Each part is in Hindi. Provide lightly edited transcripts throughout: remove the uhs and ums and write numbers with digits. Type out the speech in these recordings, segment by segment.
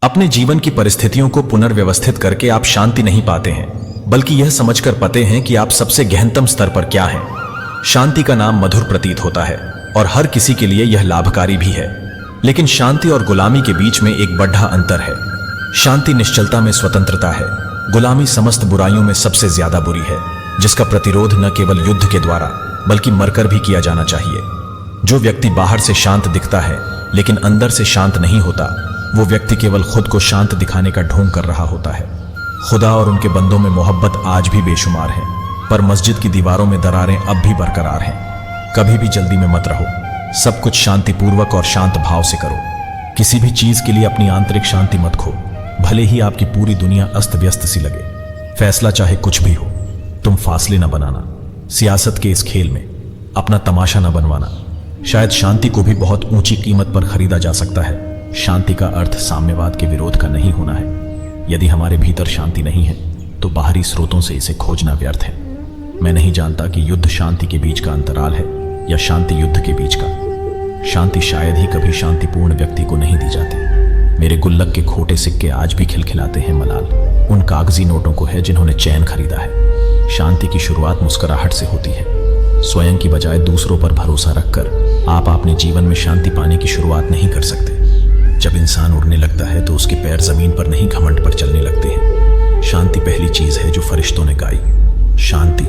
अपने जीवन की परिस्थितियों को पुनर्व्यवस्थित करके आप शांति नहीं पाते हैं, बल्कि यह समझकर पाते हैं कि आप सबसे गहनतम स्तर पर क्या हैं। शांति का नाम मधुर प्रतीत होता है और हर किसी के लिए यह लाभकारी भी है, लेकिन शांति और गुलामी के बीच में एक बड़ा अंतर है। शांति निश्चलता में स्वतंत्रता है, गुलामी समस्त बुराइयों में सबसे ज्यादा बुरी है, जिसका प्रतिरोध न केवल युद्ध के द्वारा बल्कि मरकर भी किया जाना चाहिए। जो व्यक्ति बाहर से शांत दिखता है लेकिन अंदर से शांत नहीं होता, वो व्यक्ति केवल खुद को शांत दिखाने का ढोंग कर रहा होता है। खुदा और उनके बंदों में मोहब्बत आज भी बेशुमार है, पर मस्जिद की दीवारों में दरारें अब भी बरकरार हैं। कभी भी जल्दी में मत रहो, सब कुछ शांतिपूर्वक और शांत भाव से करो। किसी भी चीज के लिए अपनी आंतरिक शांति मत खो, भले ही आपकी पूरी दुनिया अस्त व्यस्त सी लगे। फैसला चाहे कुछ भी हो, तुम फासले न बनाना। सियासत के इस खेल में अपना तमाशा न बनवाना। शायद शांति को भी बहुत ऊंची कीमत पर खरीदा जा सकता है। शांति का अर्थ साम्यवाद के विरोध का नहीं होना है। यदि हमारे भीतर शांति नहीं है तो बाहरी स्रोतों से इसे खोजना व्यर्थ है। मैं नहीं जानता कि युद्ध शांति के बीच का अंतराल है या शांति युद्ध के बीच का। शांति शायद ही कभी शांतिपूर्ण व्यक्ति को नहीं दी जाती। मेरे गुल्लक के खोटे सिक्के आज भी खिलखिलाते हैं मलाल उन कागजी नोटों को है जिन्होंने चैन खरीदा है। शांति की शुरुआत मुस्कुराहट से होती है। स्वयं की बजाय दूसरों पर भरोसा रखकर आप अपने जीवन में शांति पाने की शुरुआत नहीं कर सकते। जब इंसान उड़ने लगता है तो उसके पैर जमीन पर नहीं घमंड पर चलने लगते हैं। शांति पहली चीज है जो फरिश्तों ने गाई। शांति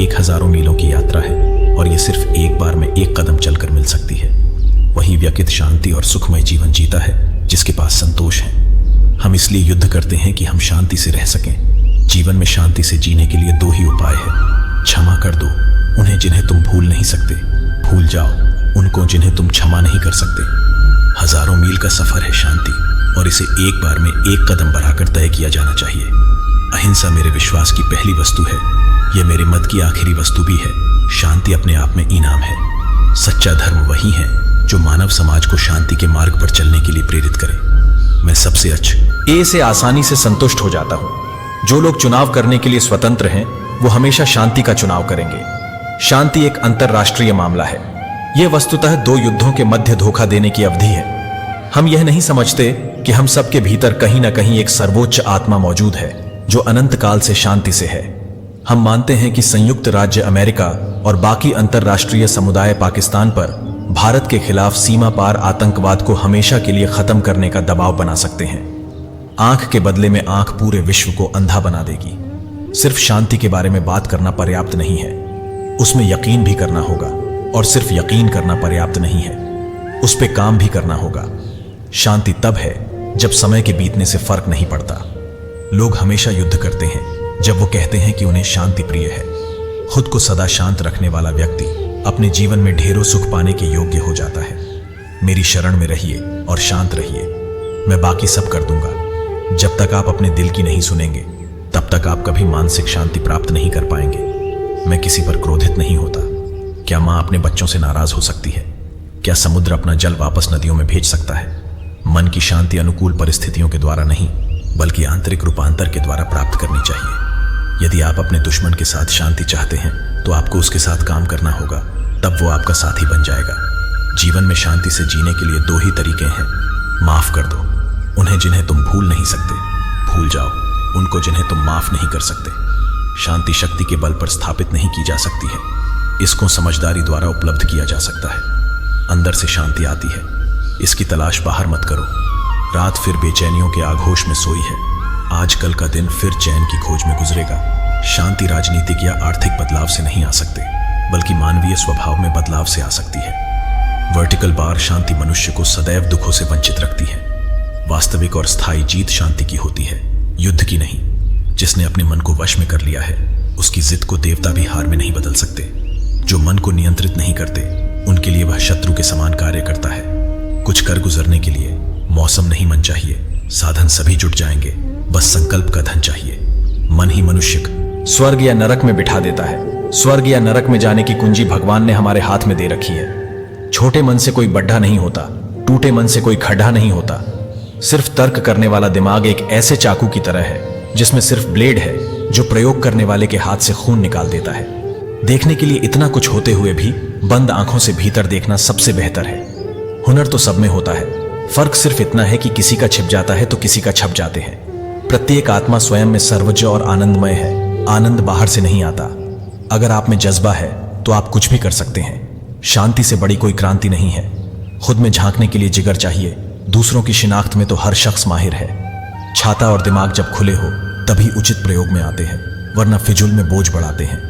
1000 मीलों की यात्रा है और यह सिर्फ एक बार में एक कदम चलकर मिल सकती है। वही व्यक्ति शांति और सुखमय जीवन जीता है जिसके पास संतोष है। हम इसलिए युद्ध करते हैं कि हम शांति से रह सकें। जीवन में शांति से जीने के लिए 2 ही उपाय है। क्षमा कर दो उन्हें जिन्हें तुम भूल नहीं सकते, भूल जाओ उनको जिन्हें तुम क्षमा नहीं कर सकते। 1000 मील का सफर है शांति, और इसे एक बार में एक कदम बढ़ाकर तय किया जाना चाहिए। अहिंसा मेरे विश्वास की पहली वस्तु है, यह मेरे मत की आखिरी वस्तु भी है। शांति अपने आप में इनाम है। सच्चा धर्म वही है जो मानव समाज को शांति के मार्ग पर चलने के लिए प्रेरित करे। मैं सबसे ए से आसानी से संतुष्ट हो जाता हूं। जो लोग चुनाव करने के लिए स्वतंत्र हैं वो हमेशा शांति का चुनाव करेंगे। शांति एक अंतरराष्ट्रीय मामला है। यह वस्तुतः 2 युद्धों के मध्य धोखा देने की अवधि है। हम यह नहीं समझते कि हम सबके भीतर कहीं ना कहीं एक सर्वोच्च आत्मा मौजूद है जो अनंत काल से शांति से है। हम मानते हैं कि संयुक्त राज्य अमेरिका और बाकी अंतरराष्ट्रीय समुदाय पाकिस्तान पर भारत के खिलाफ सीमा पार आतंकवाद को हमेशा के लिए खत्म करने का दबाव बना सकते हैं। आंख के बदले में आंख पूरे विश्व को अंधा बना देगी। सिर्फ शांति के बारे में बात करना पर्याप्त नहीं है, उसमें यकीन भी करना होगा। और सिर्फ यकीन करना पर्याप्त नहीं है, उस पे काम भी करना होगा। शांति तब है जब समय के बीतने से फर्क नहीं पड़ता। लोग हमेशा युद्ध करते हैं जब वो कहते हैं कि उन्हें शांति प्रिय है। खुद को सदा शांत रखने वाला व्यक्ति अपने जीवन में ढेरों सुख पाने के योग्य हो जाता है। मेरी शरण में रहिए और शांत रहिए, मैं बाकी सब कर दूंगा। जब तक आप अपने दिल की नहीं सुनेंगे तब तक आप कभी मानसिक शांति प्राप्त नहीं कर पाएंगे। मैं किसी पर क्रोधित नहीं होता। क्या मां अपने बच्चों से नाराज हो सकती है? क्या समुद्र अपना जल वापस नदियों में भेज सकता है? मन की शांति अनुकूल परिस्थितियों के द्वारा नहीं बल्कि आंतरिक रूपांतर के द्वारा प्राप्त करनी चाहिए। यदि आप अपने दुश्मन के साथ शांति चाहते हैं तो आपको उसके साथ काम करना होगा, तब वो आपका साथी बन जाएगा। जीवन में शांति से जीने के लिए 2 ही तरीके हैं। माफ कर दो उन्हें जिन्हें तुम भूल नहीं सकते, भूल जाओ उनको जिन्हें तुम माफ नहीं कर सकते। शांति शक्ति के बल पर स्थापित नहीं की जा सकती है, इसको समझदारी द्वारा उपलब्ध किया जा सकता है। अंदर से शांति आती है, इसकी तलाश बाहर मत करो। रात फिर बेचैनियों के आघोष में सोई है, आजकल का दिन फिर चैन की खोज में गुजरेगा। शांति राजनीतिक या आर्थिक बदलाव से नहीं आ सकते बल्कि मानवीय स्वभाव में बदलाव से आ सकती है। वर्टिकल बार शांति मनुष्य को सदैव दुखों से वंचित रखती है। वास्तविक और स्थायी जीत शांति की होती है, युद्ध की नहीं। जिसने अपने मन को वश में कर लिया है उसकी जिद को देवता भी हार में नहीं बदल सकते। जो मन को नियंत्रित नहीं करते उनके लिए वह शत्रु के समान कार्य करता है। कुछ कर गुजरने के लिए मौसम नहीं मन चाहिए, साधन सभी जुट जाएंगे, बस संकल्प का धन चाहिए। मन ही मनुष्य स्वर्ग या नरक में बिठा देता है। स्वर्ग या नरक में जाने की कुंजी भगवान ने हमारे हाथ में दे रखी है। छोटे मन से कोई बड्ढा नहीं होता, टूटे मन से कोई खड्डा नहीं होता। सिर्फ तर्क करने वाला दिमाग एक ऐसे चाकू की तरह है जिसमें सिर्फ ब्लेड है जो प्रयोग करने वाले के हाथ से खून निकाल देता है। देखने के लिए इतना कुछ होते हुए भी बंद आंखों से भीतर देखना सबसे बेहतर है। हुनर तो सब में होता है, फर्क सिर्फ इतना है कि किसी का छिप जाता है तो किसी का छप जाते हैं। प्रत्येक आत्मा स्वयं में सर्वज्ञ और आनंदमय है। आनंद बाहर से नहीं आता। अगर आप में जज्बा है तो आप कुछ भी कर सकते हैं। शांति से बड़ी कोई क्रांति नहीं है। खुद में झांकने के लिए जिगर चाहिए। दूसरों की शिनाख्त में तो हर शख्स माहिर है। छाता और दिमाग जब खुले हो तभी उचित प्रयोग में आते हैं, वरना फिजूल में बोझ बढ़ाते हैं।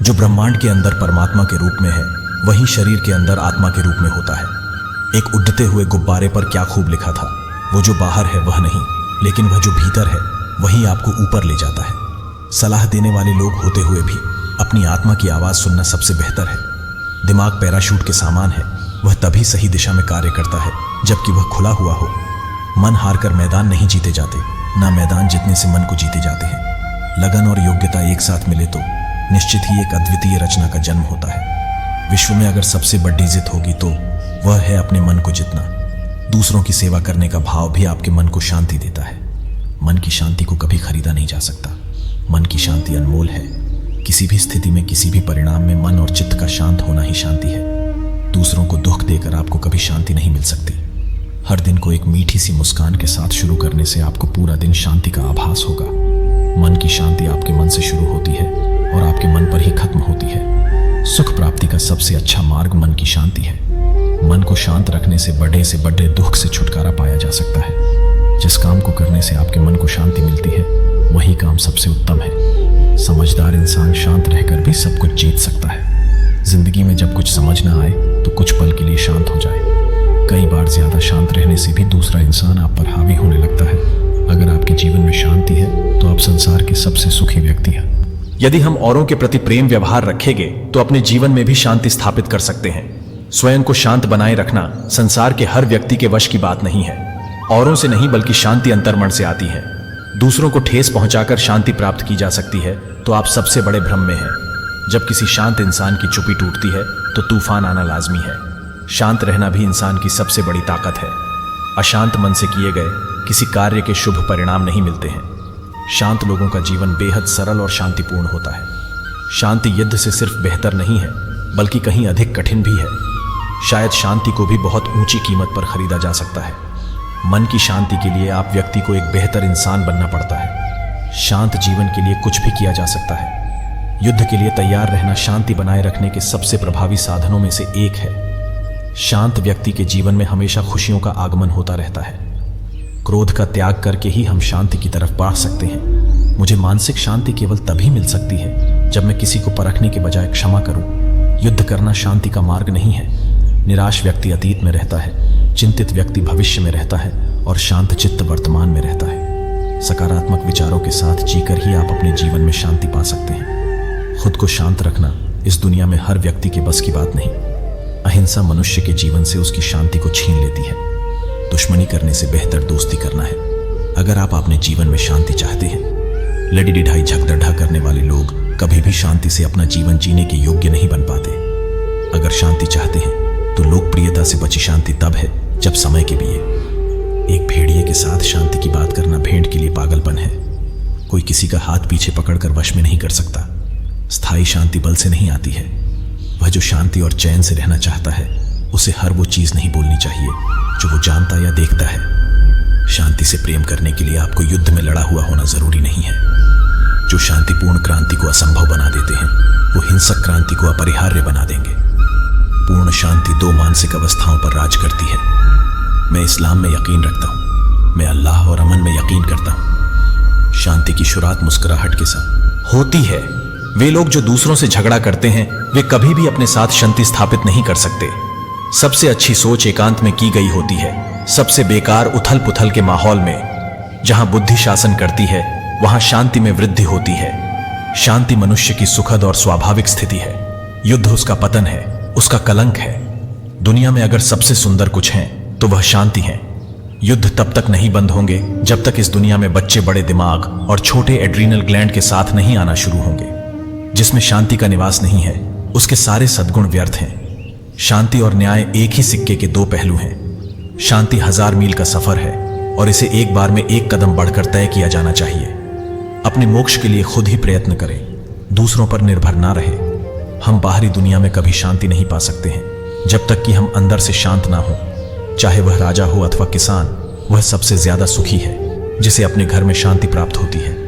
जो ब्रह्मांड के अंदर परमात्मा के रूप में है वही शरीर के अंदर आत्मा के रूप में होता है। एक उड़ते हुए गुब्बारे पर क्या खूब लिखा था, वो जो बाहर है वह नहीं, लेकिन वह जो भीतर है वही आपको ऊपर ले जाता है। सलाह देने वाले लोग होते हुए भी अपनी आत्मा की आवाज सुनना सबसे बेहतर है। दिमाग पैराशूट के सामान है, वह तभी सही दिशा में कार्य करता है जबकि वह खुला हुआ हो। मन हारकर मैदान नहीं जीते जाते, ना मैदान जीतने से मन को जीते जाते हैं। लगन और योग्यता एक साथ मिले तो निश्चित ही एक अद्वितीय रचना का जन्म होता है। विश्व में अगर सबसे बड़ी जित होगी तो वह है अपने मन को जितना। दूसरों की सेवा करने का भाव भी आपके मन को शांति देता है। मन की शांति को कभी खरीदा नहीं जा सकता। मन की शांति अनमोल है। किसी भी स्थिति में, किसी भी परिणाम में मन और चित्त का शांत होना ही शांति है। दूसरों को दुख देकर आपको कभी शांति नहीं मिल सकती। हर दिन को एक मीठी सी मुस्कान के साथ शुरू करने से आपको पूरा दिन शांति का आभास होगा। मन की शांति आपके मन से शुरू होती है और आपके मन पर ही खत्म होती है। सुख प्राप्ति का सबसे अच्छा मार्ग मन की शांति है। मन को शांत रखने से बड़े दुख से छुटकारा पाया जा सकता है। जिस काम को करने से आपके मन को शांति मिलती है वही काम सबसे उत्तम है। समझदार इंसान शांत रहकर भी सब कुछ जीत सकता है। जिंदगी में जब कुछ समझ ना आए तो कुछ पल के लिए शांत हो जाए। कई बार ज्यादा शांत रहने से भी दूसरा इंसान आप पर हावी होने लगता है। अगर आपके जीवन में शांति है तो आप संसार के सबसे सुखी व्यक्ति हैं। यदि हम औरों के प्रति प्रेम व्यवहार रखेंगे तो अपने जीवन में भी शांति स्थापित कर सकते हैं। स्वयं को शांत बनाए रखना संसार के हर व्यक्ति के वश की बात नहीं है। औरों से नहीं बल्कि शांति अंतर्मन से आती है। दूसरों को ठेस पहुंचाकर शांति प्राप्त की जा सकती है तो आप सबसे बड़े भ्रम में हैं। जब किसी शांत इंसान की चुप्पी टूटती है तो तूफान आना लाजमी है। शांत रहना भी इंसान की सबसे बड़ी ताकत है। अशांत मन से किए गए किसी कार्य के शुभ परिणाम नहीं मिलते हैं। शांत लोगों का जीवन बेहद सरल और शांतिपूर्ण होता है। शांति युद्ध से सिर्फ बेहतर नहीं है बल्कि कहीं अधिक कठिन भी है। शायद शांति को भी बहुत ऊंची कीमत पर खरीदा जा सकता है। मन की शांति के लिए आप व्यक्ति को एक बेहतर इंसान बनना पड़ता है। शांत जीवन के लिए कुछ भी किया जा सकता है। युद्ध के लिए तैयार रहना शांति बनाए रखने के सबसे प्रभावी साधनों में से एक है। शांत व्यक्ति के जीवन में हमेशा खुशियों का आगमन होता रहता है। क्रोध का त्याग करके ही हम शांति की तरफ बढ़ सकते हैं। मुझे मानसिक शांति केवल तभी मिल सकती है जब मैं किसी को परखने के बजाय क्षमा करूं। युद्ध करना शांति का मार्ग नहीं है। निराश व्यक्ति अतीत में रहता है, चिंतित व्यक्ति भविष्य में रहता है और शांत चित्त वर्तमान में रहता है। सकारात्मक विचारों के साथ जीकर ही आप अपने जीवन में शांति पा सकते हैं। खुद को शांत रखना इस दुनिया में हर व्यक्ति के बस की बात नहीं। अहिंसा मनुष्य के जीवन से उसकी शांति को छीन लेती है। दुश्मनी करने से बेहतर दोस्ती करना है। अगर आप अपने जीवन में शांति चाहते हैं, लड़ी डिढाई झगड़ा करने वाले लोग कभी भी शांति से अपना जीवन जीने के योग्य नहीं बन पाते। अगर शांति चाहते हैं तो लोकप्रियता से बची शांति तब है जब समय के लिए। एक भेड़िए के साथ शांति की बात करना भेड़ के लिए पागलपन है। कोई किसी का हाथ पीछे पकड़कर वश में नहीं कर सकता। स्थायी शांति बल से नहीं आती है। वह जो शांति और चैन से रहना चाहता है उसे हर वो चीज नहीं बोलनी चाहिए जो वो जानता या देखता है। शांति से प्रेम करने के लिए आपको युद्ध में लड़ा हुआ होना जरूरी नहीं है। जो शांतिपूर्ण क्रांति को असंभव बना देते हैं वो हिंसक क्रांति को अपरिहार्य बना देंगे। पूर्ण शांति दो मानसिक अवस्थाओं पर राज करती है। मैं इस्लाम में यकीन रखता हूँ। मैं अल्लाह और अमन में यकीन करता हूँ। शांति की शुरुआत मुस्कुराहट के साथ होती है। वे लोग जो दूसरों से झगड़ा करते हैं वे कभी भी अपने साथ शांति स्थापित नहीं कर सकते। सबसे अच्छी सोच एकांत में की गई होती है। सबसे बेकार उथल पुथल के माहौल में। जहां बुद्धि शासन करती है वहां शांति में वृद्धि होती है। शांति मनुष्य की सुखद और स्वाभाविक स्थिति है। युद्ध उसका पतन है, उसका कलंक है। दुनिया में अगर सबसे सुंदर कुछ है तो वह शांति है। युद्ध तब तक नहीं बंद होंगे जब तक इस दुनिया में बच्चे बड़े दिमाग और छोटे एड्रीनल ग्लैंड के साथ नहीं आना शुरू होंगे। जिसमें शांति का निवास नहीं है उसके सारे सद्गुण व्यर्थ हैं। शांति और न्याय एक ही सिक्के के दो पहलू हैं। शांति 1000 मील का सफर है और इसे एक बार में एक कदम बढ़कर तय किया जाना चाहिए। अपने मोक्ष के लिए खुद ही प्रयत्न करें, दूसरों पर निर्भर ना रहे। हम बाहरी दुनिया में कभी शांति नहीं पा सकते हैं जब तक कि हम अंदर से शांत ना हो। चाहे वह राजा हो अथवा किसान, वह सबसे ज्यादा सुखी है जिसे अपने घर में शांति प्राप्त होती है।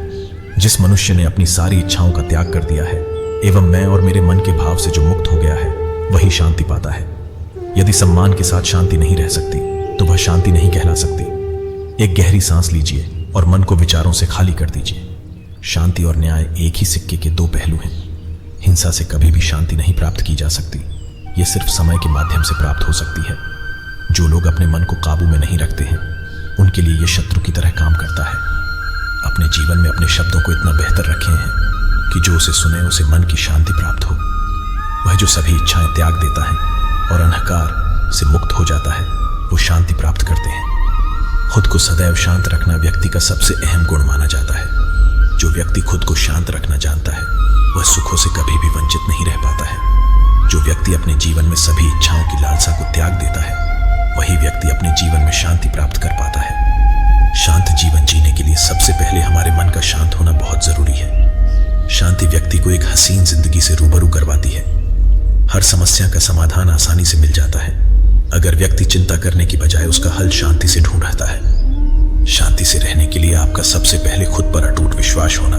जिस मनुष्य ने अपनी सारी इच्छाओं का त्याग कर दिया है एवं मैं और मेरे मन के भाव से जो मुक्त हो गया है, वही शांति पाता है। यदि सम्मान के साथ शांति नहीं रह सकती तो वह शांति नहीं कहला सकती। एक गहरी सांस लीजिए और मन को विचारों से खाली कर दीजिए। शांति और न्याय एक ही सिक्के के दो पहलू हैं। हिंसा से कभी भी शांति नहीं प्राप्त की जा सकती, यह सिर्फ समय के माध्यम से प्राप्त हो सकती है। जो लोग अपने मन को काबू में नहीं रखते हैं, उनके लिए यह शत्रु की तरह काम करता है। अपने जीवन में अपने शब्दों को इतना बेहतर रखे हैं कि जो उसे सुने उसे मन की शांति प्राप्त हो। वह जो सभी इच्छाएं त्याग देता है और अंधकार से मुक्त हो जाता है, वो शांति प्राप्त करते हैं। खुद को सदैव शांत रखना व्यक्ति का सबसे अहम गुण माना जाता है। जो व्यक्ति खुद को शांत रखना जानता है, वह सुखों से कभी भी वंचित नहीं रह पाता है। जो व्यक्ति अपने जीवन में सभी इच्छाओं की लालसा को त्याग देता है, वही व्यक्ति अपने जीवन में शांति प्राप्त कर पाता है। शांत जीवन जीने के लिए सबसे पहले हमारे मन का शांत होना बहुत जरूरी है। शांति व्यक्ति को एक हसीन जिंदगी से रूबरू करवाती है। हर समस्या का समाधान आसानी से मिल जाता है अगर व्यक्ति चिंता करने की बजाय उसका हल शांति से ढूंढता है। शांति से रहने के लिए आपका सबसे पहले खुद पर अटूट विश्वास होना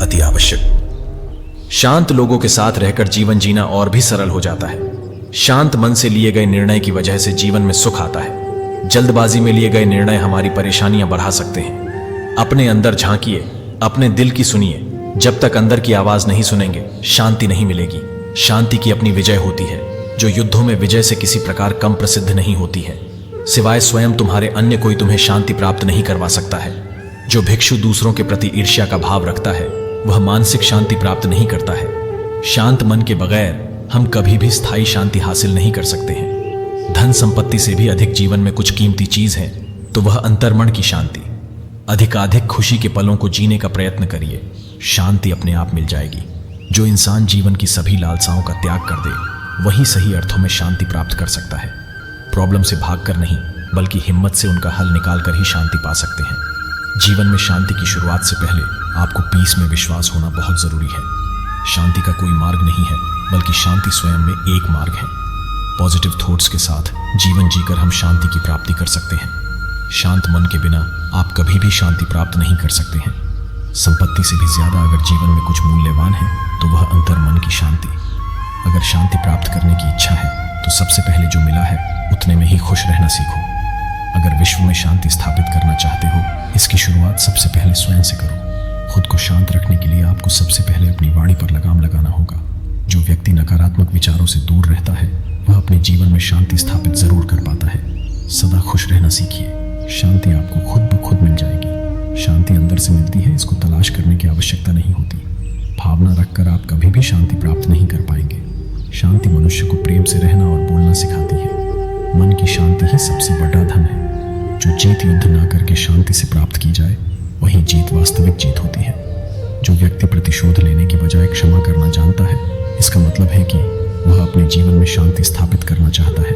अति आवश्यक। शांत लोगों के साथ रहकर जीवन जीना और भी सरल हो जाता है। शांत मन से लिए गए निर्णय की वजह से जीवन में सुख आता है। जल्दबाजी में लिए गए निर्णय हमारी परेशानियां बढ़ा सकते हैं। अपने अंदर झांकिए, अपने दिल की सुनिए। जब तक अंदर की आवाज नहीं सुनेंगे, शांति नहीं मिलेगी। शांति की अपनी विजय होती है, जो युद्धों में विजय से किसी प्रकार कम प्रसिद्ध नहीं होती है। सिवाय स्वयं तुम्हारे अन्य कोई तुम्हें शांति प्राप्त नहीं करवा सकता है। जो भिक्षु दूसरों के प्रति ईर्ष्या का भाव रखता है, वह मानसिक शांति प्राप्त नहीं करता है। शांत मन के बगैर हम कभी भी स्थायी शांति हासिल नहीं कर सकते हैं। धन संपत्ति से भी अधिक जीवन में कुछ कीमती चीज है तो वह अंतर्मन की शांति। अधिकाधिक खुशी के पलों को जीने का प्रयत्न करिए, शांति अपने आप मिल जाएगी। जो इंसान जीवन की सभी लालसाओं का त्याग कर दे, वही सही अर्थों में शांति प्राप्त कर सकता है। प्रॉब्लम से भागकर नहीं, बल्कि हिम्मत से उनका हल निकालकर ही शांति पा सकते हैं। जीवन में शांति की शुरुआत से पहले आपको पीस में विश्वास होना बहुत जरूरी है। शांति का कोई मार्ग नहीं है, बल्कि शांति स्वयं में एक मार्ग है। पॉजिटिव थॉट्स के साथ जीवन जीकर हम शांति की प्राप्ति कर सकते हैं। शांत मन के बिना आप कभी भी शांति प्राप्त नहीं कर सकते हैं। संपत्ति से भी ज्यादा अगर जीवन में कुछ मूल्यवान है तो वह अंतर मन की शांति। अगर शांति प्राप्त करने की इच्छा है तो सबसे पहले जो मिला है उतने में ही खुश रहना सीखो। अगर विश्व में शांति स्थापित करना चाहते हो, इसकी शुरुआत सबसे पहले स्वयं से करो। खुद को शांत रखने के लिए आपको सबसे पहले अपनी वाणी पर लगाम लगाना होगा। जो व्यक्ति नकारात्मक विचारों से दूर रहता है, वह अपने जीवन में शांति स्थापित जरूर कर पाता है। सदा खुश रहना सीखिए, शांति आपको खुद ब खुद मिल जाएगी। शांति अंदर से मिलती है, इसको तलाश करने की आवश्यकता नहीं होती। भावना रखकर आप कभी भी शांति प्राप्त नहीं कर पाएंगे। शांति मनुष्य को प्रेम से रहना और बोलना सिखाती है। मन की शांति ही सबसे बड़ा धन है। जो जीत युद्ध ना करके शांति से प्राप्त की जाए, वही जीत वास्तविक जीत होती है। जो व्यक्ति प्रतिशोध लेने की बजाय क्षमा करना जानता है, इसका मतलब है कि वह अपने जीवन में शांति स्थापित करना चाहता है।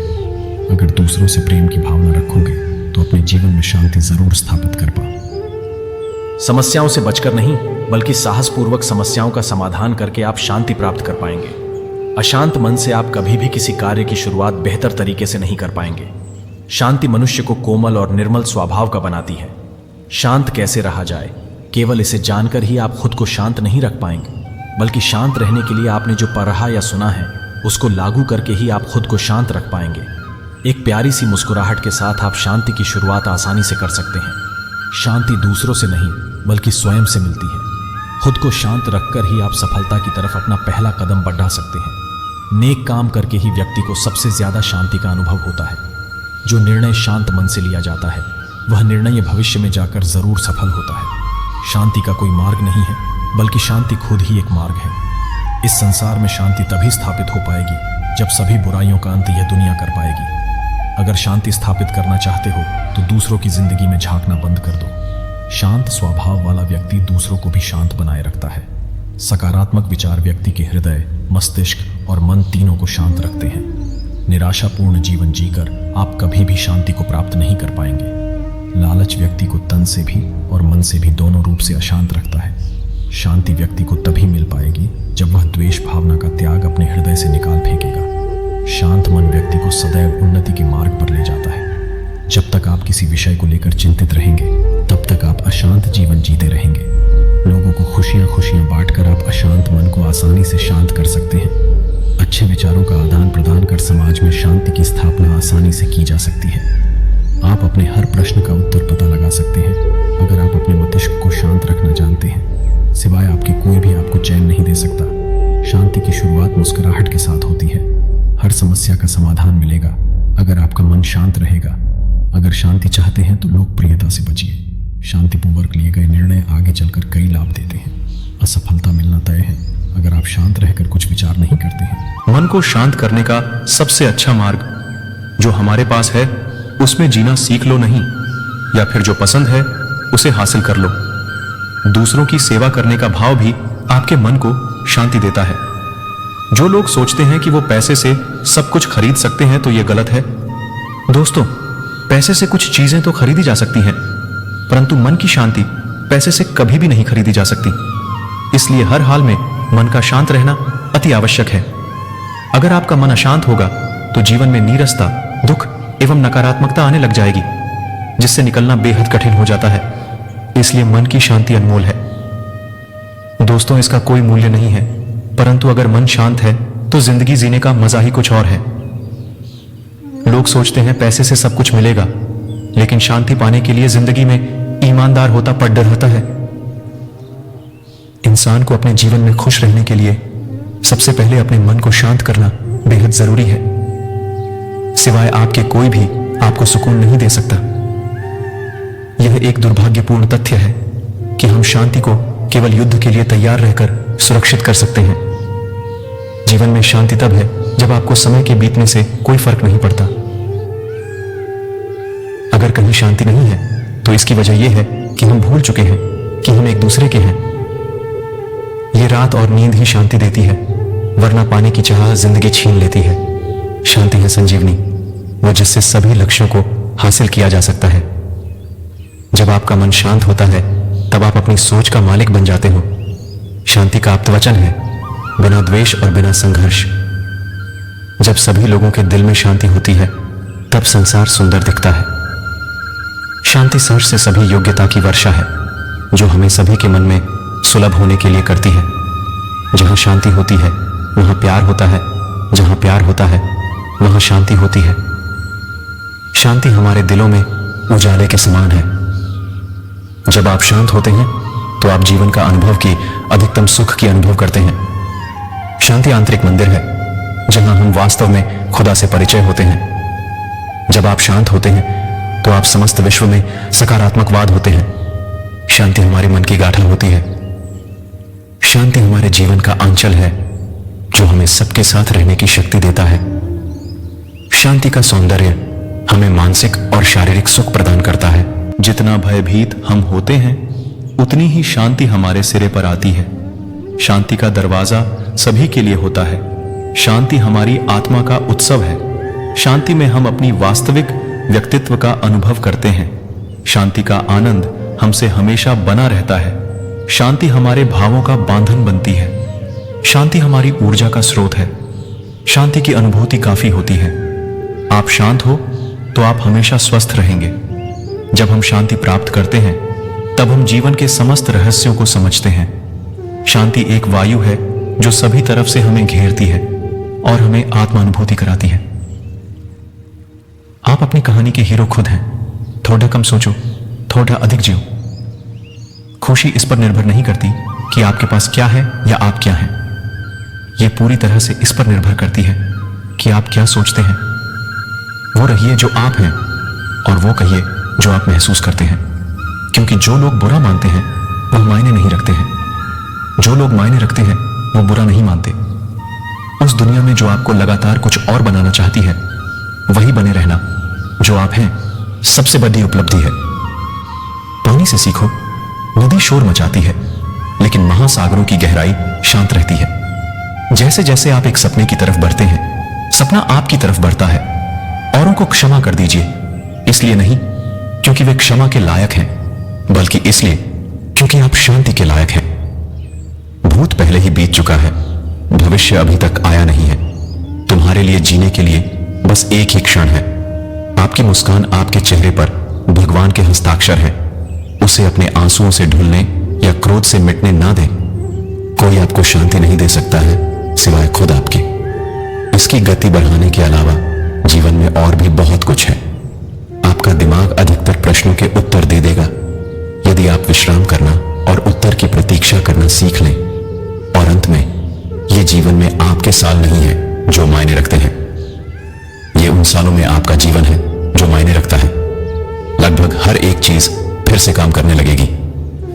अगर दूसरों से प्रेम की भावना रखोगे तो अपने जीवन में शांति जरूर स्थापित कर पाओ। समस्याओं से बचकर नहीं, बल्कि साहसपूर्वक समस्याओं का समाधान करके आप शांति प्राप्त कर पाएंगे। अशांत मन से आप कभी भी किसी कार्य की शुरुआत बेहतर तरीके से नहीं कर पाएंगे। शांति मनुष्य को कोमल और निर्मल स्वभाव का बनाती है। शांत कैसे रहा जाए, केवल इसे जानकर ही आप खुद को शांत नहीं रख पाएंगे, बल्कि शांत रहने के लिए आपने जो पढ़ा या सुना है उसको लागू करके ही आप खुद को शांत रख पाएंगे। एक प्यारी सी मुस्कुराहट के साथ आप शांति की शुरुआत आसानी से कर सकते हैं। शांति दूसरों से नहीं, बल्कि स्वयं से मिलती है। खुद को शांत रखकर ही आप सफलता की तरफ अपना पहला कदम बढ़ा सकते हैं। नेक काम करके ही व्यक्ति को सबसे ज्यादा शांति का अनुभव होता है। जो निर्णय शांत मन से लिया जाता है, वह निर्णय भविष्य में जाकर जरूर सफल होता है। शांति का कोई मार्ग नहीं है, बल्कि शांति खुद ही एक मार्ग है। इस संसार में शांति तभी स्थापित हो पाएगी जब सभी बुराइयों का अंत यह दुनिया कर पाएगी। अगर शांति स्थापित करना चाहते हो तो दूसरों की जिंदगी में झांकना बंद कर दो। शांत स्वभाव वाला व्यक्ति दूसरों को भी शांत बनाए रखता है। सकारात्मक विचार व्यक्ति के हृदय, मस्तिष्क और मन तीनों को शांत रखते हैं। निराशापूर्ण जीवन जीकर आप कभी भी शांति को प्राप्त नहीं कर पाएंगे। लालच व्यक्ति को तन से भी और मन से भी दोनों रूप से अशांत रखता है। शांति व्यक्ति को तभी मिल पाएगी जब वह द्वेष भावना का त्याग अपने हृदय से निकाल फेंकेगा। शांत मन व्यक्ति को सदैव उन्नति के मार्ग पर ले जाता है। जब तक आप किसी विषय को लेकर चिंतित रहेंगे तब तक आप अशांत जीवन जीते रहेंगे। लोगों को खुशियां खुशियां बांटकर आप अशांत मन को आसानी से शांत कर सकते हैं। अच्छे विचारों का आदान प्रदान कर समाज में शांति की स्थापना आसानी से की जा सकती है। आप अपने हर प्रश्न का उत्तर पता लगा सकते हैं अगर आप अपने मस्तिष्क को शांत रखना जानते हैं। सिवाय आपके कोई भी आपको चैन नहीं दे सकता। शांति की शुरुआत मुस्कुराहट के साथ होती है। हर समस्या का समाधान मिलेगा अगर आपका मन शांत रहेगा। अगर शांति चाहते हैं तो लोकप्रियता से बचिए। शांतिपूर्वक लिए गए निर्णय आगे चलकर कई लाभ देते हैं। असफलता मिलना तय है अगर आप शांत रहकर कुछ विचार नहीं करते हैं। मन को शांत करने का सबसे अच्छा मार्ग जो हमारे पास है उसमें जीना सीख लो नहीं, या फिर जो पसंद है उसे हासिल कर लो। दूसरों की सेवा करने का भाव भी आपके मन को शांति देता है। जो लोग सोचते हैं कि वो पैसे से सब कुछ खरीद सकते हैं तो ये गलत है। दोस्तों, पैसे से कुछ चीजें तो खरीदी जा सकती हैं, परंतु मन की शांति पैसे से कभी भी नहीं खरीदी जा सकती। इसलिए हर हाल में मन का शांत रहना अति आवश्यक है। अगर आपका मन अशांत होगा तो जीवन में नीरसता, दुख एवं नकारात्मकता आने लग जाएगी, जिससे निकलना बेहद कठिन हो जाता है। इसलिए मन की शांति अनमोल है। दोस्तों, इसका कोई मूल्य नहीं है, परंतु अगर मन शांत है तो जिंदगी जीने का मजा ही कुछ और है। लोग सोचते हैं पैसे से सब कुछ मिलेगा, लेकिन शांति पाने के लिए जिंदगी में ईमानदार होता पड़ रहता है। इंसान को अपने जीवन में खुश रहने के लिए सबसे पहले अपने मन को शांत करना बेहद जरूरी है। सिवाय आपके कोई भी आपको सुकून नहीं दे सकता। यह एक दुर्भाग्यपूर्ण तथ्य है कि हम शांति को केवल युद्ध के लिए तैयार रहकर सुरक्षित कर सकते हैं। जीवन में शांति तब है जब आपको समय के बीतने से कोई फर्क नहीं पड़ता। अगर कहीं शांति नहीं है तो इसकी वजह यह है कि हम भूल चुके हैं कि हम एक दूसरे के हैं। यह रात और नींद ही शांति देती है, वरना पाने की चाह जिंदगी छीन लेती है। शांति है संजीवनी, वो जिससे सभी लक्ष्यों को हासिल किया जा सकता है। जब आपका मन शांत होता है तब आप अपनी सोच का मालिक बन जाते हो। शांति का आप्तवचन है बिना द्वेष और बिना संघर्ष। जब सभी लोगों के दिल में शांति होती है तब संसार सुंदर दिखता है। शांति सर्ष से सभी योग्यता की वर्षा है जो हमें सभी के मन में सुलभ होने के लिए करती है। जहां शांति होती है वहां प्यार होता है, जहां प्यार होता है वहां शांति होती है। शांति हमारे दिलों में उजाले के समान है। जब आप शांत होते हैं तो आप जीवन का अनुभव की अधिकतम सुख की अनुभव करते हैं। शांति आंतरिक मंदिर है जहां हम वास्तव में खुदा से परिचय होते हैं। जब आप शांत होते हैं तो आप समस्त विश्व में सकारात्मकवाद होते हैं। शांति हमारे मन की गाथा होती है। शांति हमारे जीवन का आंचल है जो हमें सबके साथ रहने की शक्ति देता है। शांति का सौंदर्य हमें मानसिक और शारीरिक सुख प्रदान करता है। जितना भयभीत हम होते हैं उतनी ही शांति हमारे सिरे पर आती है। शांति का दरवाजा सभी के लिए होता है। शांति हमारी आत्मा का उत्सव है। शांति में हम अपनी वास्तविक व्यक्तित्व का अनुभव करते हैं। शांति का आनंद हमसे हमेशा बना रहता है। शांति हमारे भावों का बांधन बनती है। शांति हमारी ऊर्जा का स्रोत है। शांति की अनुभूति काफी होती है। आप शांत हो तो आप हमेशा स्वस्थ रहेंगे। जब हम शांति प्राप्त करते हैं तब हम जीवन के समस्त रहस्यों को समझते हैं। शांति एक वायु है जो सभी तरफ से हमें घेरती है और हमें आत्मानुभूति कराती है। आप अपनी कहानी के हीरो खुद हैं। थोड़ा कम सोचो, थोड़ा अधिक जियो। खुशी इस पर निर्भर नहीं करती कि आपके पास क्या है या आप क्या हैं। यह पूरी तरह से इस पर निर्भर करती है कि आप क्या सोचते हैं। वो रहिए जो आप हैं और वो कहिए जो आप महसूस करते हैं, क्योंकि जो लोग बुरा मानते हैं वह मायने नहीं रखते हैं। जो लोग मायने रखते हैं वो बुरा नहीं मानते। उस दुनिया में जो आपको लगातार कुछ और बनाना चाहती है वही बने रहना जो आप हैं सबसे बड़ी उपलब्धि है। पानी से सीखो। नदी शोर मचाती है लेकिन महासागरों की गहराई शांत रहती है। जैसे जैसे आप एक सपने की तरफ बढ़ते हैं सपना आपकी तरफ बढ़ता है। औरों को क्षमा कर दीजिए, इसलिए नहीं क्योंकि वे क्षमा के लायक हैं, बल्कि इसलिए क्योंकि आप शांति के लायक हैं। भूत पहले ही बीत चुका है, भविष्य अभी तक आया नहीं है। तुम्हारे लिए जीने के लिए बस एक ही क्षण है। आपकी मुस्कान, आपके चेहरे पर भगवान के हस्ताक्षर हैं। उसे अपने आंसुओं से ढुलने या क्रोध से मिटने ना दें। कोई आपको शांति नहीं दे सकता है सिवाय खुद आपके। इसकी गति बढ़ाने के अलावा जीवन में और भी बहुत कुछ है। आपका दिमाग अधिकतर प्रश्नों के उत्तर दे देगा यदि आप विश्राम करना और उत्तर की प्रतीक्षा करना सीख लें। और अंत में ये जीवन में आपके साल नहीं है जो मायने रखते हैं, ये उन सालों में आपका जीवन है जो मायने रखता है। लगभग हर एक चीज फिर से काम करने लगेगी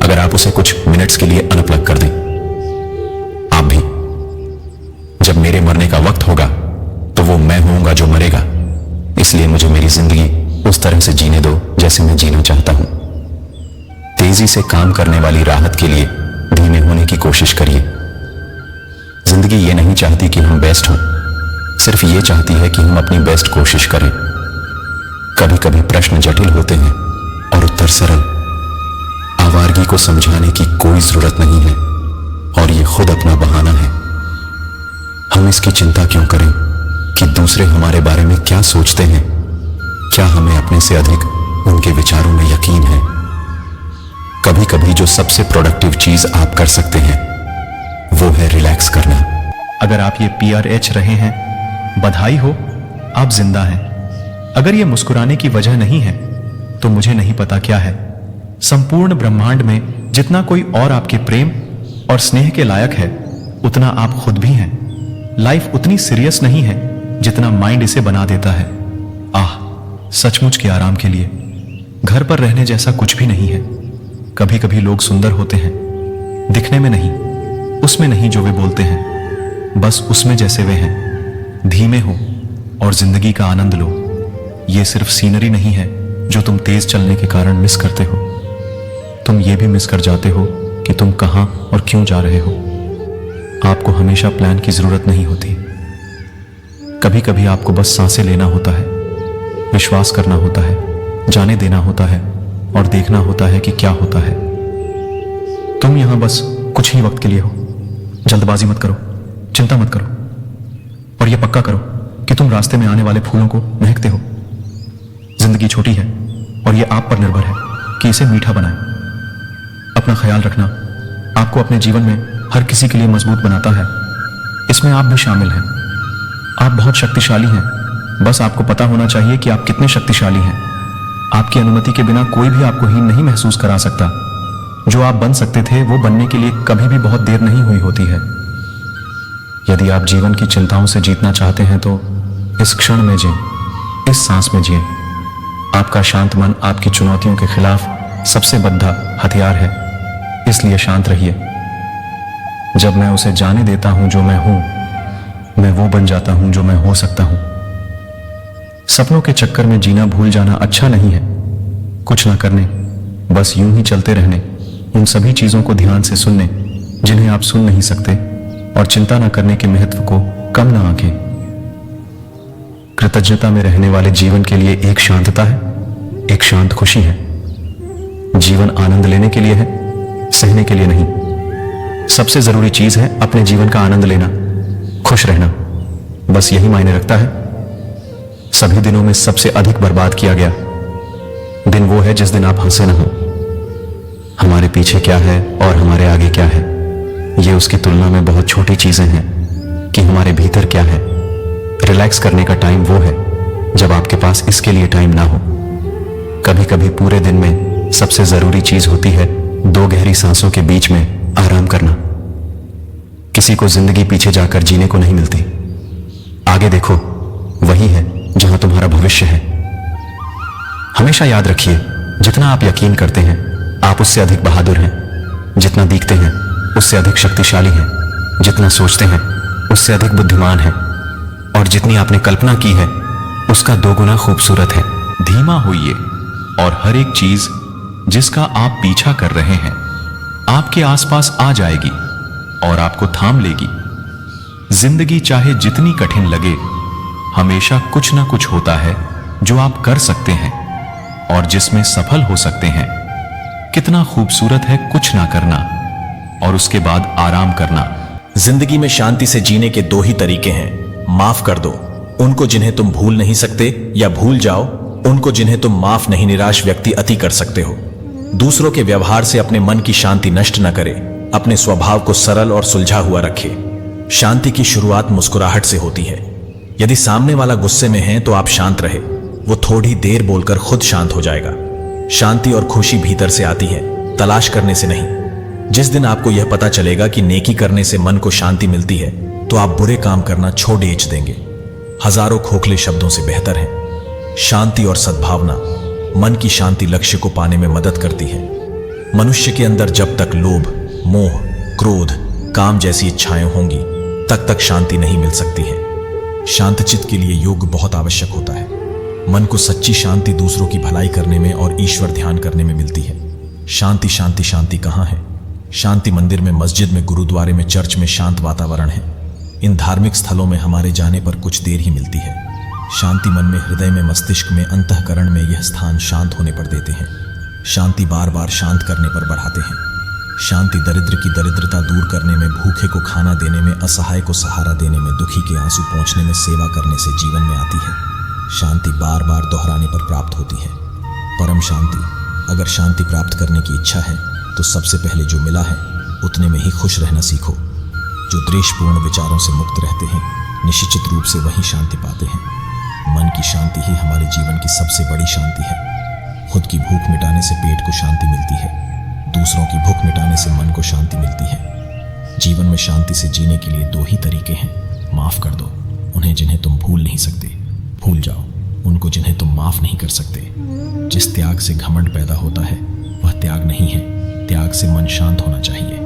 अगर आप उसे कुछ मिनट्स के लिए अनप्लग कर दें। आप भी। जब मेरे मरने का वक्त होगा तो वो मैं होऊंगा जो मरेगा। इसलिए मुझे मेरी जिंदगी उस तरह से जीने दो जैसे मैं जीना चाहता हूं। तेजी से काम करने वाली राहत के लिए धीमे होने की कोशिश करिए। जिंदगी ये नहीं चाहती कि हम बेस्ट हों, सिर्फ ये चाहती है कि हम अपनी बेस्ट कोशिश करें। कभी कभी प्रश्न जटिल होते हैं और उत्तर सरल। आवारगी को समझाने की कोई जरूरत नहीं है और ये खुद अपना बहाना है। हम इसकी चिंता क्यों करें कि दूसरे हमारे बारे में क्या सोचते हैं? क्या हमें अपने से अधिक उनके विचारों में यकीन है? कभी कभी जो सबसे प्रोडक्टिव चीज आप कर सकते हैं वो है रिलैक्स करना। अगर आप ये PRH रहे हैं, बधाई हो, आप जिंदा हैं। अगर ये मुस्कुराने की वजह नहीं है तो मुझे नहीं पता क्या है। संपूर्ण ब्रह्मांड में जितना कोई और आपके प्रेम और स्नेह के लायक है उतना आप खुद भी हैं। लाइफ उतनी सीरियस नहीं है जितना माइंड इसे बना देता है। आह, सचमुच के आराम के लिए घर पर रहने जैसा कुछ भी नहीं है। कभी कभी लोग सुंदर होते हैं, दिखने में नहीं, उसमें नहीं जो वे बोलते हैं, बस उसमें जैसे वे हैं। धीमे हो और जिंदगी का आनंद लो। ये सिर्फ सीनरी नहीं है जो तुम तेज चलने के कारण मिस करते हो, तुम ये भी मिस कर जाते हो कि तुम कहां और क्यों जा रहे हो। आपको हमेशा प्लान की जरूरत नहीं होती। कभी कभी आपको बस सांसें लेना होता है, विश्वास करना होता है, जाने देना होता है और देखना होता है कि क्या होता है। तुम यहां बस कुछ ही वक्त के लिए हो। जल्दबाजी मत करो, चिंता मत करो और यह पक्का करो कि तुम रास्ते में आने वाले फूलों को महकते हो। जिंदगी छोटी है और यह आप पर निर्भर है कि इसे मीठा बनाएं। अपना ख्याल रखना आपको अपने जीवन में हर किसी के लिए मजबूत बनाता है। इसमें आप भी शामिल हैं। आप बहुत शक्तिशाली हैं, बस आपको पता होना चाहिए कि आप कितने शक्तिशाली हैं। आपकी अनुमति के बिना कोई भी आपको हीन नहीं महसूस करा सकता। जो आप बन सकते थे वो बनने के लिए कभी भी बहुत देर नहीं हुई होती है। यदि आप जीवन की चिंताओं से जीतना चाहते हैं तो इस क्षण में जिएं, इस सांस में जिएं। आपका शांत मन आपकी चुनौतियों के खिलाफ सबसे बद्धा हथियार है, इसलिए शांत रहिए। जब मैं उसे जाने देता हूं जो मैं हूं, मैं वो बन जाता हूं जो मैं हो सकता हूं। सपनों के चक्कर में जीना भूल जाना अच्छा नहीं है। कुछ ना करने, बस यूं ही चलते रहने, उन सभी चीजों को ध्यान से सुनने जिन्हें आप सुन नहीं सकते और चिंता न करने के महत्व को कम ना आंकें। कृतज्ञता में रहने वाले जीवन के लिए एक शांतता है, एक शांत खुशी है। जीवन आनंद लेने के लिए है, सहने के लिए नहीं। सबसे जरूरी चीज है अपने जीवन का आनंद लेना, खुश रहना, बस यही मायने रखता है। सभी दिनों में सबसे अधिक बर्बाद किया गया दिन वो है जिस दिन आप हंसे ना हो। हमारे पीछे क्या है और हमारे आगे क्या है, ये उसकी तुलना में बहुत छोटी चीजें हैं कि हमारे भीतर क्या है। रिलैक्स करने का टाइम वो है जब आपके पास इसके लिए टाइम ना हो। कभी कभी पूरे दिन में सबसे जरूरी चीज होती है 2 गहरी सांसों के बीच में आराम करना। किसी को जिंदगी पीछे जाकर जीने को नहीं मिलती। आगे देखो, वही है जहां तुम्हारा भविष्य है। हमेशा याद रखिए, जितना आप यकीन करते हैं आप उससे अधिक बहादुर हैं। जितना दिखते हैं उससे अधिक शक्तिशाली हैं। जितना सोचते हैं उससे अधिक बुद्धिमान हैं। और जितनी आपने कल्पना की है उसका 2 गुना खूबसूरत है। धीमा होइए और हर एक चीज जिसका आप पीछा कर रहे हैं आपके आसपास आ जाएगी और आपको थाम लेगी। जिंदगी चाहे जितनी कठिन लगे, हमेशा कुछ ना कुछ होता है जो आप कर सकते हैं और जिसमें सफल हो सकते हैं। कितना खूबसूरत है कुछ ना करना और उसके बाद आराम करना। जिंदगी में शांति से जीने के 2 ही तरीके हैं। माफ कर दो उनको जिन्हें तुम भूल नहीं सकते, या भूल जाओ उनको जिन्हें तुम माफ नहीं निराश व्यक्ति अति कर सकते हो। दूसरों के व्यवहार से अपने मन की शांति नष्ट न करे, अपने स्वभाव को सरल और सुलझा हुआ रखे। शांति की शुरुआत मुस्कुराहट से होती है। यदि सामने वाला गुस्से में है तो आप शांत रहे, वो थोड़ी देर बोलकर खुद शांत हो जाएगा। शांति और खुशी भीतर से आती है, तलाश करने से नहीं। जिस दिन आपको यह पता चलेगा कि नेकी करने से मन को शांति मिलती है, तो आप बुरे काम करना छोड़ देंगे। हजारों खोखले शब्दों से बेहतर है। शांति और सद्भावना मन की शांति लक्ष्य को पाने में मदद करती है। मनुष्य के अंदर जब तक लोभ, मोह, क्रोध, काम जैसी इच्छाएं होंगी, तक शांति नहीं मिल सकती है। शांतचित्त के लिए योग बहुत आवश्यक होता है। मन को सच्ची शांति दूसरों की भलाई करने में और ईश्वर ध्यान करने में मिलती है। शांति शांति शांति कहाँ है? शांति मंदिर में, मस्जिद में, गुरुद्वारे में, चर्च में शांत वातावरण है। इन धार्मिक स्थलों में हमारे जाने पर कुछ देर ही मिलती है। शांति मन में, हृदय में, मस्तिष्क में, अंतःकरण में यह स्थान शांत होने पर देते हैं। शांति बार बार शांत करने पर बढ़ाते हैं। शांति दरिद्र की दरिद्रता दूर करने में, भूखे को खाना देने में, असहाय को सहारा देने में, दुखी के आंसू पोंछने में, सेवा करने से जीवन में आती है। शांति बार बार दोहराने पर प्राप्त होती है। परम शांति। अगर शांति प्राप्त करने की इच्छा है तो सबसे पहले जो मिला है उतने में ही खुश रहना सीखो। जो द्वेषपूर्ण विचारों से मुक्त रहते हैं, निश्चित रूप से वही शांति पाते हैं। मन की शांति ही हमारे जीवन की सबसे बड़ी शांति है। खुद की भूख मिटाने से पेट को शांति मिलती है, दूसरों की भूख मिटाने से मन को शांति मिलती है। जीवन में शांति से जीने के लिए दो ही तरीके हैं। माफ कर दो उन्हें जिन्हें तुम भूल नहीं सकते, भूल जाओ उनको जिन्हें तुम माफ नहीं कर सकते। जिस त्याग से घमंड पैदा होता है वह त्याग नहीं है। त्याग से मन शांत होना चाहिए।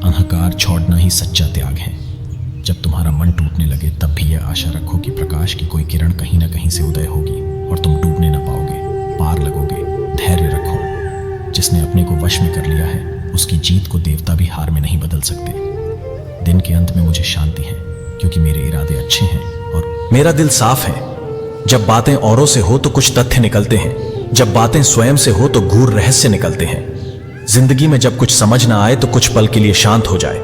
अहंकार छोड़ना ही सच्चा त्याग है। जब तुम्हारा मन टूटने लगे तब भी यह आशा रखो कि प्रकाश की कोई किरण कहीं ना कहीं से उदय होगी और तुम डूबने ना पाओगे, पार लगोगे। धैर्य रखो। जिसने अपने को वश में कर लिया है उसकी जीत को देवता भी हार में नहीं बदल सकते। दिन के अंत में मुझे शांति है क्योंकि मेरे इरादे अच्छे हैं और मेरा दिल साफ है। जब बातें औरों से हो तो कुछ तथ्य निकलते हैं, जब बातें स्वयं से हो तो गूढ़ रहस्य निकलते हैं। जिंदगी में जब कुछ समझ ना आए तो कुछ पल के लिए शांत हो जाए।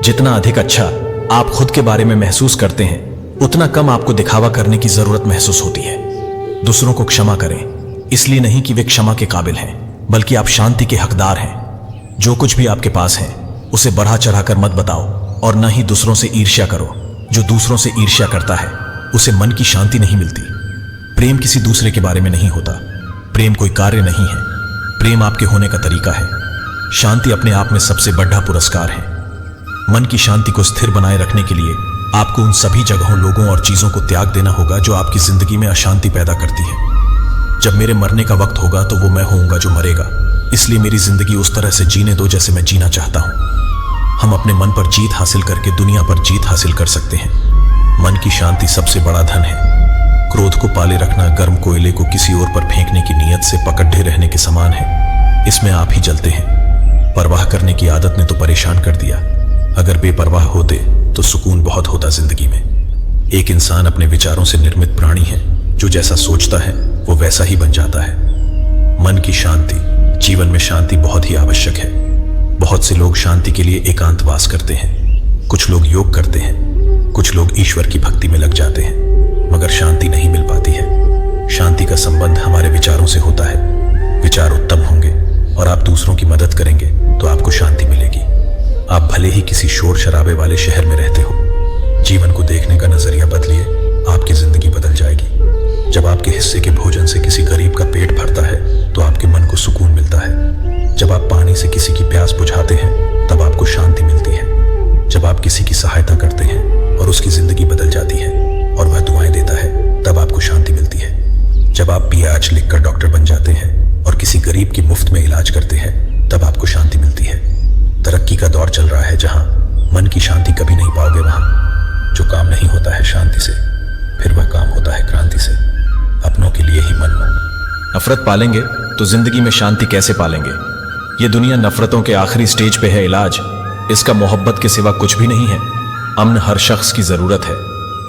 जितना अधिक अच्छा आप खुद के बारे में महसूस करते हैं, उतना कम आपको दिखावा करने की जरूरत महसूस होती है। दूसरों को क्षमा करें, इसलिए नहीं कि वे क्षमा के काबिल हैं, बल्कि आप शांति के हकदार हैं। जो कुछ भी आपके पास है उसे बढ़ा चढ़ाकर मत बताओ और न ही दूसरों से ईर्ष्या करो। जो दूसरों से ईर्ष्या करता है उसे मन की शांति नहीं मिलती। प्रेम किसी दूसरे के बारे में नहीं होता। प्रेम कोई कार्य नहीं है, प्रेम आपके होने का तरीका है। शांति अपने आप में सबसे बड़ा पुरस्कार है। मन की शांति को स्थिर बनाए रखने के लिए आपको उन सभी जगहों, लोगों और चीजों को त्याग देना होगा जो आपकी जिंदगी में अशांति पैदा करती है। जब मेरे मरने का वक्त होगा तो वो मैं होऊंगा जो मरेगा। इसलिए मेरी जिंदगी उस तरह से जीने दो जैसे मैं जीना चाहता हूं। हम अपने मन पर जीत हासिल करके दुनिया पर जीत हासिल कर सकते हैं। मन की शांति सबसे बड़ा धन है। क्रोध को पाले रखना गर्म कोयले को किसी और पर फेंकने की नीयत से पकड़े रहने के समान है। इसमें आप ही जलते हैं। परवाह करने की आदत ने तो परेशान कर दिया। अगर बेपरवाह होते तो सुकून बहुत होता जिंदगी में। एक इंसान अपने विचारों से निर्मित प्राणी है। जो जैसा सोचता है वो वैसा ही बन जाता है। मन की शांति। जीवन में शांति बहुत ही आवश्यक है। बहुत से लोग शांति के लिए एकांतवास करते हैं। कुछ लोग योग करते हैं, कुछ लोग ईश्वर की भक्ति में लग जाते हैं, मगर शांति नहीं मिल पाती है। शांति का संबंध हमारे विचारों से होता है। विचार उत्तम होंगे और आप दूसरों की मदद करेंगे तो आपको शांति मिलेगी। आप भले ही किसी शोर शराबे वाले शहर में रहते हो, जीवन को देखने का नजरिया बदलिए, आपकी जिंदगी बदल जाएगी। जब आपके हिस्से के भोजन से किसी गरीब का पेट भरता है तो आपके मन को सुकून मिलता है। जब आप पानी से किसी की प्यास बुझाते हैं तब आपको शांति मिलती है। जब आप किसी की सहायता करते हैं और उसकी जिंदगी बदल जाती है और वह दुआएं देता है तब आपको शांति मिलती है। जब आप PH लिखकर डॉक्टर बन जाते हैं और किसी गरीब की मुफ्त में इलाज करते हैं तब आपको शांति मिलती है। तरक्की का दौर चल रहा है जहां मन की शांति कभी नहीं पाओगे। वहां जो काम नहीं होता है शांति से, फिर वह काम होता है क्रांति से। अपनों के लिए ही मन। नफरत पालेंगे तो जिंदगी में शांति कैसे पालेंगे? ये दुनिया नफरतों के आखिरी स्टेज पे है इलाज। इसका मोहब्बत के सिवा कुछ भी नहीं है। अमन हर शख्स की जरूरत है,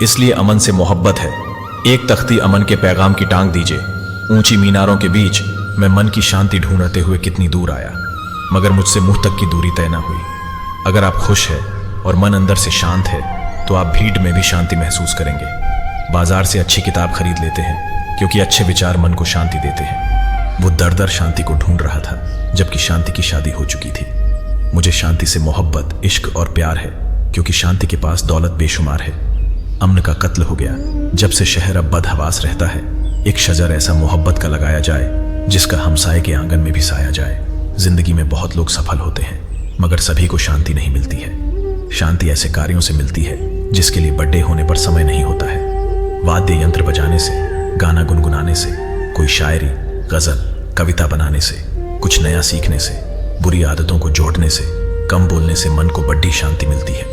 इसलिए अमन से मोहब्बत है। एक तख्ती अमन के पैगाम की टांग दीजिए। ऊंची मीनारों के बीच मैं मन की शांति ढूंढते हुए कितनी दूर आया, मगर मुझसे मुंह तक की दूरी तय न हुई। अगर आप खुश हैं और मन अंदर से शांत है तो आप भीड़ में भी शांति महसूस करेंगे। बाजार से अच्छी किताब खरीद लेते हैं क्योंकि अच्छे विचार मन को शांति देते हैं। वो दर दर शांति को ढूंढ रहा था, जबकि शांति की शादी हो चुकी थी। मुझे शांति से मोहब्बत, इश्क और प्यार है, क्योंकि शांति के पास दौलत बेशुमार है। अमन का कत्ल हो गया। जब से शहर अब बदहवास रहता है, एक शजर ऐसा मोहब्बत का लगाया जाए जिसका हमसाये के आंगन में भी साया जाए। जिंदगी में बहुत लोग सफल होते हैं, मगर सभी को शांति नहीं मिलती है। शांति ऐसे कार्यों से मिलती है जिसके लिए बर्थडे होने पर समय नहीं होता है। वाद्य यंत्र बजाने से, गाना गुनगुनाने से, कोई शायरी, गजल, कविता बनाने से, कुछ नया सीखने से, बुरी आदतों को जोड़ने से, कम बोलने से मन को बड़ी शांति मिलती है।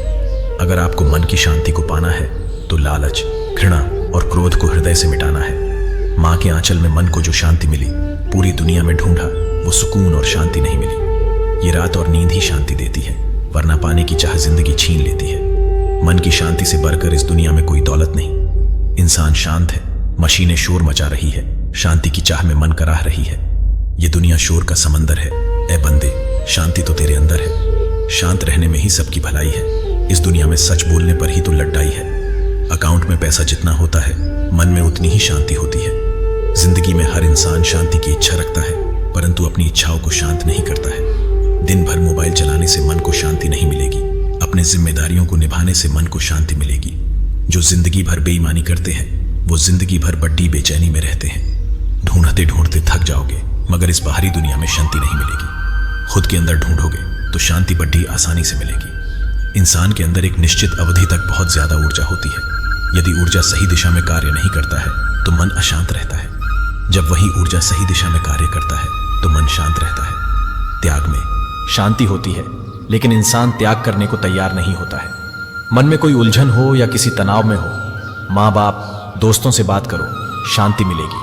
अगर आपको मन की शांति को पाना है तो लालच, घृणा और क्रोध को हृदय से मिटाना है। माँ के आंचल में मन को जो शांति मिली, पूरी दुनिया में ढूंढा वो सुकून और शांति नहीं मिली। ये रात और नींद ही शांति देती है, वरना पाने की चाह जिंदगी छीन लेती है। मन की शांति से बढ़कर इस दुनिया में कोई दौलत नहीं। इंसान शांत है, मशीनें शोर मचा रही है, शांति की चाह में मन कराह रही है। ये दुनिया शोर का समंदर है। ए बंदे, शांति तो तेरे अंदर है। शांत रहने में ही सबकी भलाई है। इस दुनिया में सच बोलने पर ही तो लड्डाई है। अकाउंट में पैसा जितना होता है, मन में उतनी ही शांति होती है। जिंदगी में हर इंसान शांति की इच्छा रखता है, परंतु अपनी इच्छाओं को शांत नहीं करता है। दिन भर मोबाइल चलाने से मन को शांति नहीं मिलेगी। अपने जिम्मेदारियों को निभाने से मन को शांति मिलेगी। जो जिंदगी भर बेईमानी करते हैं, वो जिंदगी भर बड़ी बेचैनी में रहते हैं। ढूंढते ढूंढते थक जाओगे, मगर इस बाहरी दुनिया में शांति नहीं मिलेगी। खुद के अंदर ढूंढोगे तो शांति बड़ी आसानी से मिलेगी। इंसान के अंदर एक निश्चित अवधि तक बहुत ज्यादा ऊर्जा होती है। यदि ऊर्जा सही दिशा में कार्य नहीं करता है तो मन अशांत रहता है। जब वही ऊर्जा सही दिशा में कार्य करता है तो मन शांत रहता है। त्याग में शांति होती है, लेकिन इंसान त्याग करने को तैयार नहीं होता है। मन में कोई उलझन हो या किसी तनाव में हो, माँ बाप, दोस्तों से बात करो, शांति मिलेगी।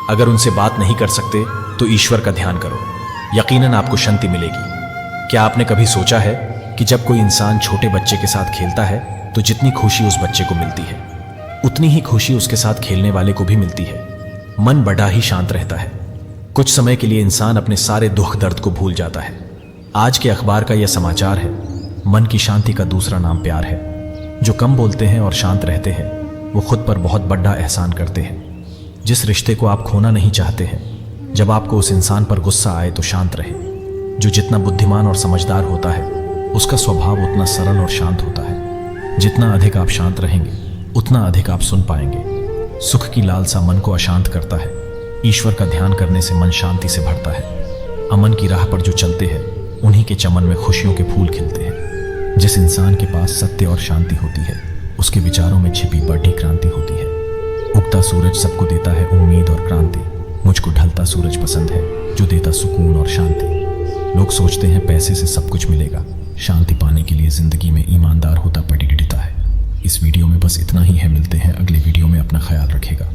अगर उनसे बात नहीं कर सकते तो ईश्वर का ध्यान करो, यकीनन आपको शांति मिलेगी। क्या आपने कभी सोचा है कि जब कोई इंसान छोटे बच्चे के साथ खेलता है तो जितनी खुशी उस बच्चे को मिलती है, उतनी ही खुशी उसके साथ खेलने वाले को भी मिलती है। मन बड़ा ही शांत रहता है। कुछ समय के लिए इंसान अपने सारे दुख दर्द को भूल जाता है। आज के अखबार का यह समाचार है, मन की शांति का दूसरा नाम प्यार है। जो कम बोलते हैं और शांत रहते हैं, वो खुद पर बहुत बड़ा एहसान करते हैं। जिस रिश्ते को आप खोना नहीं चाहते हैं, जब आपको उस इंसान पर गुस्सा आए तो शांत रहे। जो जितना बुद्धिमान और समझदार होता है, उसका स्वभाव उतना सरल और शांत होता है। जितना अधिक आप शांत रहेंगे, उतना अधिक आप सुन पाएंगे। सुख की लालसा मन को अशांत करता है। ईश्वर का ध्यान करने से मन शांति से भरता है। अमन की राह पर जो चलते हैं, उन्हीं के चमन में खुशियों के फूल खिलते हैं। जिस इंसान के पास सत्य और शांति होती है, उसके विचारों में छिपी बड़ी क्रांति होती है। उगता सूरज सबको देता है उम्मीद और क्रांति। मुझको ढलता सूरज पसंद है, जो देता सुकून और शांति। लोग सोचते हैं पैसे से सब कुछ मिलेगा। शांति पाने के लिए जिंदगी में ईमानदार होता पड़ता है। इस वीडियो में बस इतना ही है। मिलते हैं अगले वीडियो में। अपना ख्याल रखेगा।